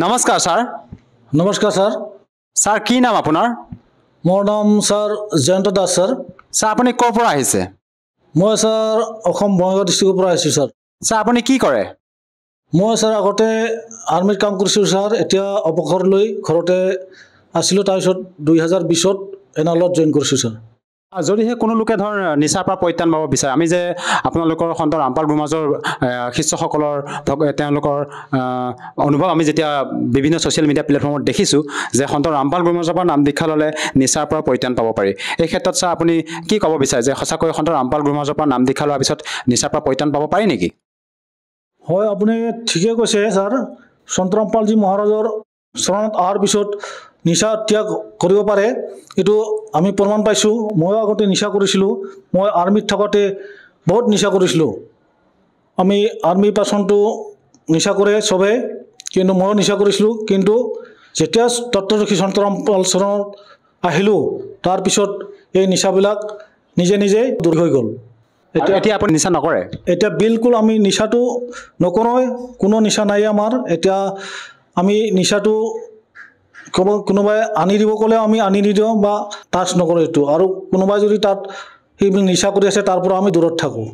নমস্কাৰ ছাৰ। নমস্কাৰ sir. Sir কি নাম আপোনাৰ? মোৰ নাম sir Jayanta Das sir. Sir আপুনি ক'ৰ পৰা আহিছে? মই ছাৰ অসম বঙাইগাঁও ডিষ্ট্ৰিক্টৰ পৰা আহিছোঁ ছাৰ। ছাৰ আপুনি কি কৰে? মই ছাৰ আগতে আৰ্মিত কাম কৰিছিলোঁ ছাৰ। এতিয়া অৱসৰ লৈ ঘৰতে আছিলোঁ। তাৰপিছত 2020ত এনালত জইন কৰিছোঁ ছাৰ। যদিহে কোনো লোকে ধৰ নিচাৰ পৰা পৰিত্ৰাণ পাব বিচাৰে, আমি যে আপোনালোকৰ সন্ত ৰামপাল সমাজৰ শিষ্যসকলৰ তেওঁলোকৰ অনুভৱ আমি যেতিয়া বিভিন্ন ছ'চিয়েল মিডিয়া প্লেটফৰ্মত দেখিছোঁ যে সন্ত ৰামপাল সমাজৰ পৰা নাম দীক্ষা ল'লে নিচাৰ পৰা পৰিত্ৰাণ পাব পাৰি। এই ক্ষেত্ৰত ছাৰ আপুনি কি ক'ব বিচাৰে যে সঁচাকৈ সন্ত ৰামপাল সমাজৰ পৰা নাম দীক্ষা লোৱাৰ পিছত নিচাৰ পৰা পৰিত্ৰাণ পাব পাৰি নেকি? হয়, আপুনি ঠিকে কৈছে ছাৰ। সন্ত ৰামপালজী মহাৰাজৰ চৰণত অহাৰ পিছত নিচা ত্যাগ কৰিব পাৰে, এইটো আমি প্ৰমাণ পাইছোঁ। ময়ো আগতে নিচা কৰিছিলোঁ। মই আৰ্মিত থাকোঁতে বহুত নিচা কৰিছিলোঁ। আমি আৰ্মি পাৰ্চনটো নিচা কৰে চবেই, কিন্তু ময়ো নিচা কৰিছিলোঁ। কিন্তু যেতিয়া তত্ত্বদৰ্শী সন্ত ৰামপাল চৰণত আহিলোঁ, তাৰপিছত এই নিচাবিলাক নিজে নিজেই দূৰ হৈ গ'ল। এতিয়া আপুনি নিচা নকৰে? এতিয়া বিলকুল আমি নিচাটো নকৰোঁৱে। কোনো নিচা নাই আমাৰ। এতিয়া আমি নিচাটো কোনোবাই আনি দিব ক'লেও আমি আনি নিদিওঁ বা টাচ নকৰোঁ এইটো। আৰু কোনোবাই যদি তাত সেইবিলাক নিচা কৰি আছে, তাৰ পৰা আমি দূৰত থাকোঁ।